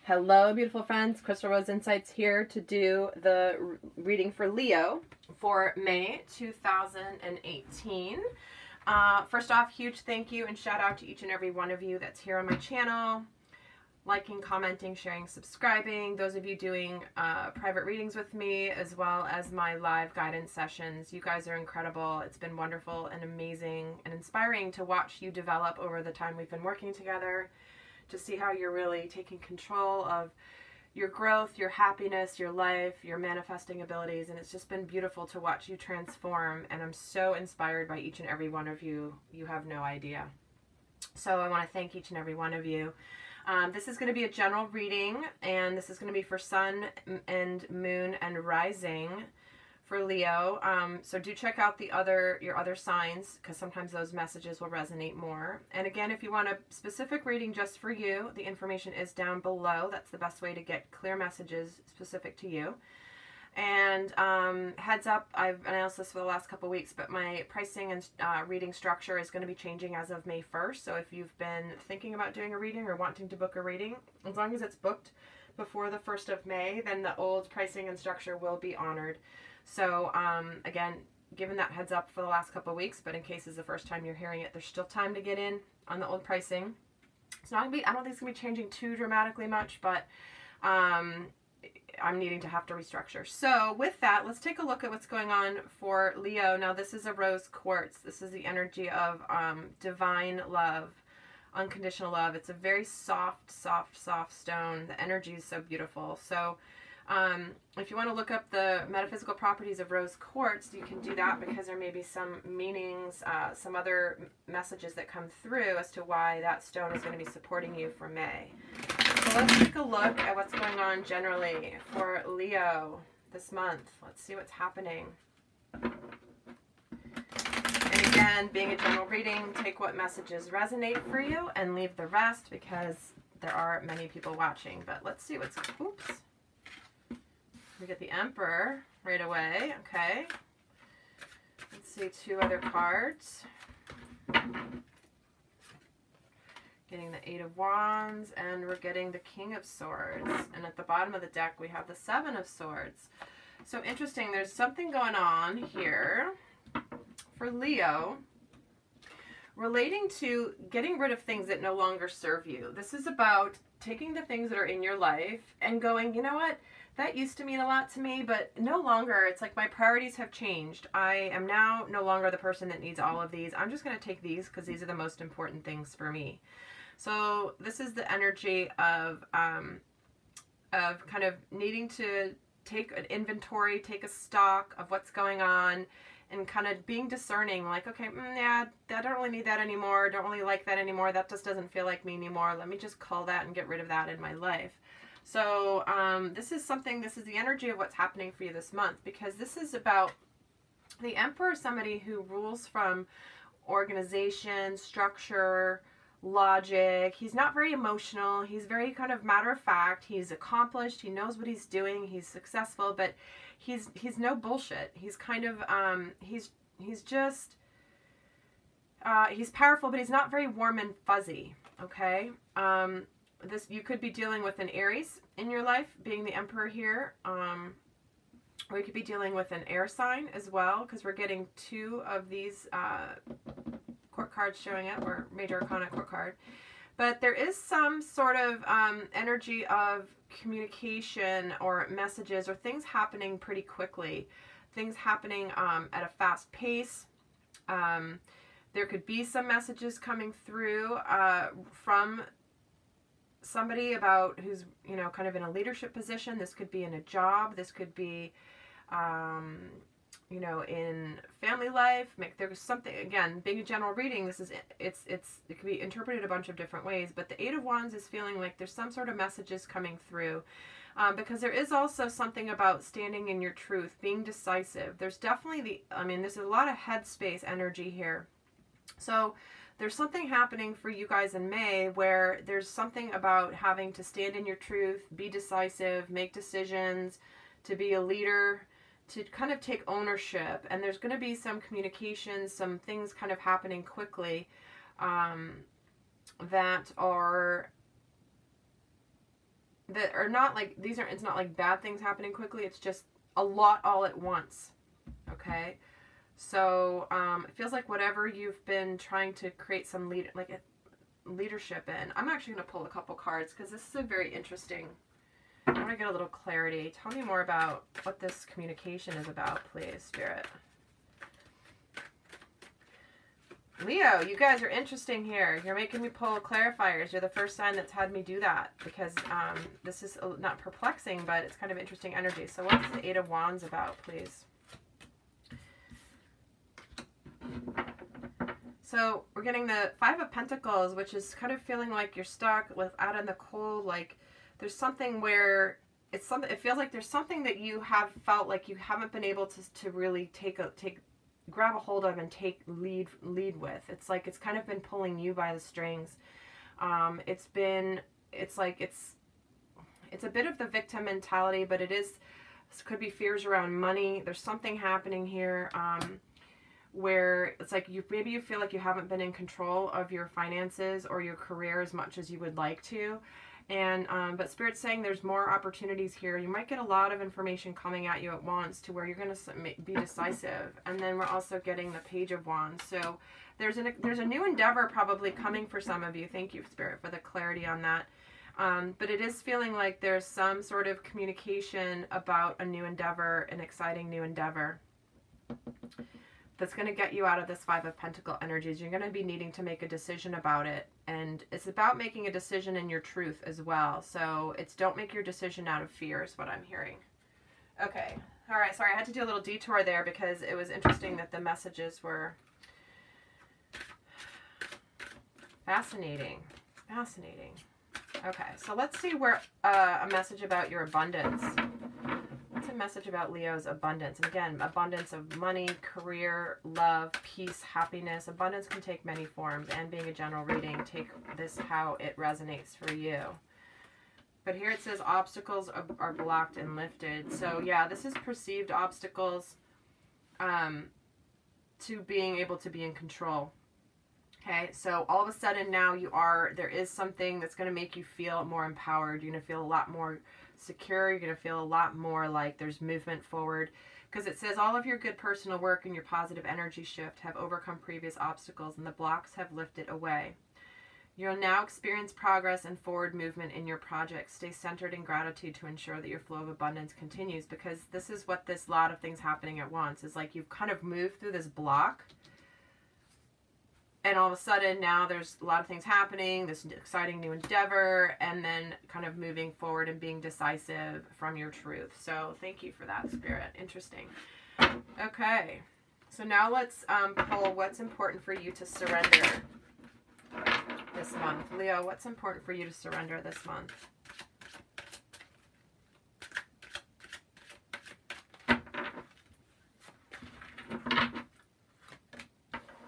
Hello, beautiful friends. Crystal Rose Insights here to do the reading for Leo for May 2018. First off, huge thank you and shout out to each and every one of you that's here on my channel, liking, commenting, sharing, subscribing. Those of you doing private readings with me, as well as my live guidance sessions. You guys are incredible. It's been wonderful and amazing and inspiring to watch you develop over the time we've been working together, to see how you're really taking control of your growth, your happiness, your life, your manifesting abilities. And it's just been beautiful to watch you transform. And I'm so inspired by each and every one of you. You have no idea. So I want to thank each and every one of you. This is going to be a general reading, and this is going to be for Sun and Moon and Rising for Leo. So do check out your other signs, because sometimes those messages will resonate more. And again, if you want a specific reading just for you, the information is down below. That's the best way to get clear messages specific to you. And heads up, I've announced this for the last couple weeks, but my pricing and reading structure is going to be changing as of May 1st. So if you've been thinking about doing a reading or wanting to book a reading, as long as it's booked before the 1st of May, then the old pricing and structure will be honored. So again, given that heads up for the last couple of weeks, but in case it's the first time you're hearing it, there's still time to get in on the old pricing. It's not gonna be, I don't think it's gonna be changing too dramatically much, but I'm needing to have to restructure. So with that, let's take a look at what's going on for Leo. Now this is a rose quartz. This is the energy of divine love, unconditional love. It's a very soft stone. The energy is so beautiful. So if you want to look up the metaphysical properties of rose quartz, you can do that, because there may be some meanings, some other messages that come through as to why that stone is going to be supporting you for May. So let's take a look at what's going on generally for Leo this month. Let's see what's happening. And again, being a general reading, take what messages resonate for you and leave the rest, because there are many people watching. But let's see what's, oops. We get the Emperor right away. Okay. Let's see 2 other cards. Getting the 8 of Wands, and we're getting the King of Swords. And at the bottom of the deck, we have the 7 of Swords. So interesting, there's something going on here for Leo relating to getting rid of things that no longer serve you. This is about taking the things that are in your life and going, you know what? That used to mean a lot to me, but no longer. It's like my priorities have changed. I am now no longer the person that needs all of these. I'm just going to take these because these are the most important things for me. So this is the energy of kind of needing to take an inventory, take a stock of what's going on, and kind of being discerning, like, okay, yeah, I don't really need that anymore. Don't really like that anymore. That just doesn't feel like me anymore. Let me just cull that and get rid of that in my life. So this is the energy of what's happening for you this month, because this is about the Emperor, somebody who rules from organization, structure, logic. He's not very emotional. He's very kind of matter of fact. He's accomplished. He knows what he's doing. He's successful, but he's no bullshit. He's kind of, he's powerful, but he's not very warm and fuzzy. Okay. You could be dealing with an Aries in your life, being the Emperor here, or you could be dealing with an air sign as well, because we're getting 2 of these court cards showing up, or major arcana court card. But there is some sort of energy of communication or messages or things happening pretty quickly, things happening at a fast pace. There could be some messages coming through from somebody about who's, you know, kind of in a leadership position. This could be in a job. This could be, you know, in family life. There's something, again, being a general reading, this is, it could be interpreted a bunch of different ways, but the 8 of Wands is feeling like there's some sort of messages coming through, because there is also something about standing in your truth, being decisive. There's definitely there's a lot of headspace energy here. So there's something happening for you guys in May where there's something about having to stand in your truth, be decisive, make decisions, to be a leader, to kind of take ownership. And there's going to be some communication, some things kind of happening quickly that that are not like, it's not like bad things happening quickly. It's just a lot all at once. Okay. So, it feels like whatever you've been trying to create some leadership in. I'm actually going to pull a couple cards because this is a very interesting, I want to get a little clarity. Tell me more about what this communication is about, please, Spirit. Leo, you guys are interesting here. You're making me pull clarifiers. You're the first sign that's had me do that because this is not perplexing, but it's kind of interesting energy. So what's the Eight of Wands about, please? So we're getting the Five of Pentacles, which is kind of feeling like you're stuck out in the cold. Like there's something where it feels like there's something that you have felt like you haven't been able to really grab a hold of and take lead with. It's like it's kind of been pulling you by the strings. It's a bit of the victim mentality, but this could be fears around money. There's something happening here where it's like maybe you feel like you haven't been in control of your finances or your career as much as you would like to. And but Spirit's saying there's more opportunities here. You might get a lot of information coming at you at once to where you're going to be decisive. And then we're also getting the Page of Wands. So there's a new endeavor probably coming for some of you. Thank you, Spirit, for the clarity on that. But it is feeling like there's some sort of communication about a new endeavor, an exciting new endeavor that's going to get you out of this Five of Pentacle energies. You're going to be needing to make a decision about it. And it's about making a decision in your truth as well. So don't make your decision out of fear is what I'm hearing. Okay. All right. Sorry, I had to do a little detour there because it was interesting that the messages were fascinating. Fascinating. Okay. So let's see where a message about your abundance. What's a message about Leo's abundance? And again, abundance of money, career, love, peace, happiness. Abundance can take many forms, and being a general reading, take this how it resonates for you. But here it says obstacles are blocked and lifted. So yeah, this is perceived obstacles to being able to be in control. Okay, so all of a sudden now there is something that's going to make you feel more empowered. You're going to feel a lot more secure. You're going to feel a lot more like there's movement forward, because it says all of your good personal work and your positive energy shift have overcome previous obstacles and the blocks have lifted away. You'll now experience progress and forward movement in your project. Stay centered in gratitude to ensure that your flow of abundance continues, because this is what this lot of things happening at once is like. You've kind of moved through this block, and all of a sudden now there's a lot of things happening, this exciting new endeavor, and then kind of moving forward and being decisive from your truth. So thank you for that, Spirit. Interesting. Okay. So now let's pull what's important for you to surrender this month. Leo, what's important for you to surrender this month?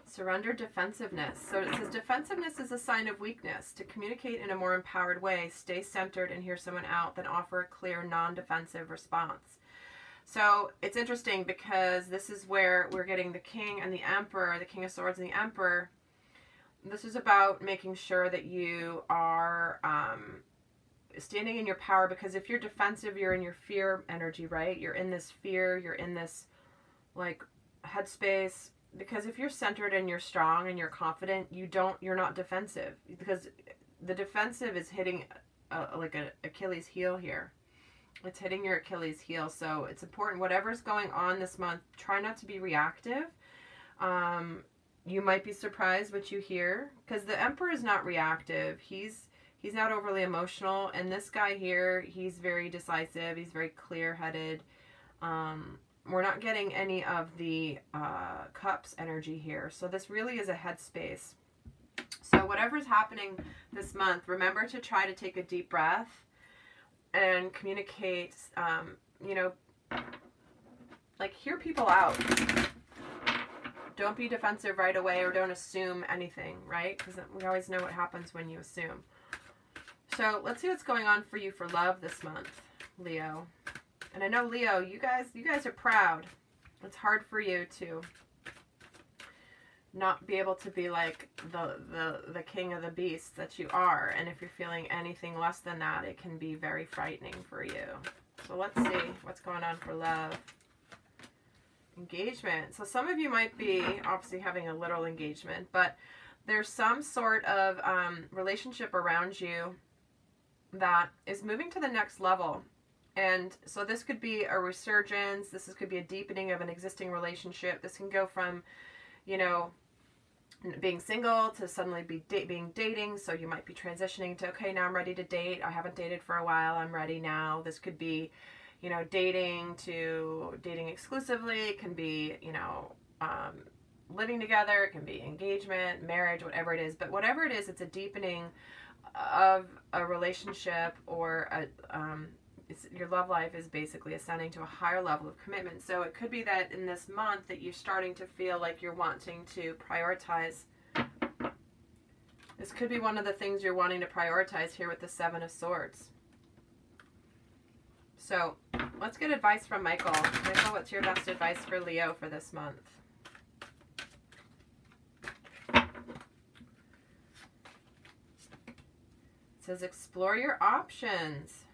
Surrender defensiveness. So it says defensiveness is a sign of weakness. To communicate in a more empowered way, stay centered and hear someone out, then offer a clear, non-defensive response. So it's interesting because this is where we're getting the King and the Emperor, the King of Swords and the Emperor. This is about making sure that you are standing in your power, because if you're defensive, you're in your fear energy, right? You're in this fear, you're in this like headspace. Because if you're centered and you're strong and you're confident, you're not defensive, because the defensive is hitting like an Achilles heel here. It's hitting your Achilles heel. So it's important, whatever's going on this month, try not to be reactive. You might be surprised what you hear, because the Emperor is not reactive. He's not overly emotional. And this guy here, he's very decisive. He's very clear-headed. We're not getting any of the cups energy here. So this really is a headspace. So whatever's happening this month, remember to try to take a deep breath and communicate, you know, like hear people out. Don't be defensive right away, or don't assume anything, right? Because we always know what happens when you assume. So let's see what's going on for you for love this month, Leo. And I know, Leo, you guys are proud. It's hard for you to not be able to be like the king of the beasts that you are. And if you're feeling anything less than that, it can be very frightening for you. So let's see what's going on for love. Engagement. So some of you might be obviously having a literal engagement, but there's some sort of relationship around you that is moving to the next level. And so this could be a resurgence. This could be a deepening of an existing relationship. This can go from, you know, being single to suddenly being dating. So you might be transitioning to, okay, now I'm ready to date. I haven't dated for a while. I'm ready now. This could be, you know, dating to dating exclusively. It can be, you know, living together. It can be engagement, marriage, whatever it is. But whatever it is, it's a deepening of a relationship, or your love life is basically ascending to a higher level of commitment. So it could be that in this month that you're starting to feel like you're wanting to prioritize. This could be one of the things you're wanting to prioritize here with the Seven of Swords. So let's get advice from Michael. Michael, what's your best advice for Leo for this month? It says explore your options.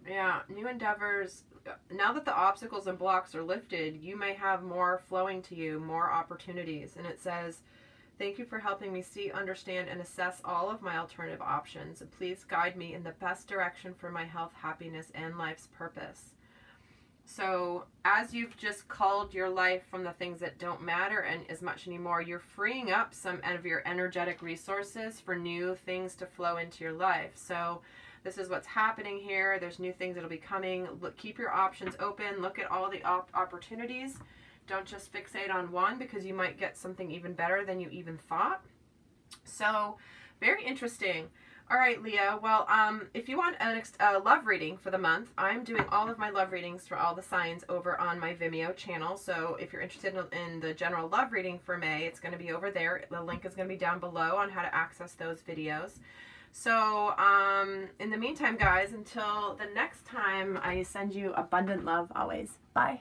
Yeah, new endeavors. Now that the obstacles and blocks are lifted, you may have more flowing to you, more opportunities. And it says, thank you for helping me see, understand, and assess all of my alternative options. Please guide me in the best direction for my health, happiness, and life's purpose. So as you've just culled your life from the things that don't matter and as much anymore, you're freeing up some of your energetic resources for new things to flow into your life. So this is what's happening here. There's new things that'll be coming. Look, keep your options open. Look at all the opportunities. Don't just fixate on one, because you might get something even better than you even thought. So very interesting. All right, Leo. Well, if you want a love reading for the month, I'm doing all of my love readings for all the signs over on my Vimeo channel. So if you're interested in the general love reading for May, it's going to be over there. The link is going to be down below on how to access those videos. So in the meantime, guys, until the next time, I send you abundant love always. Bye.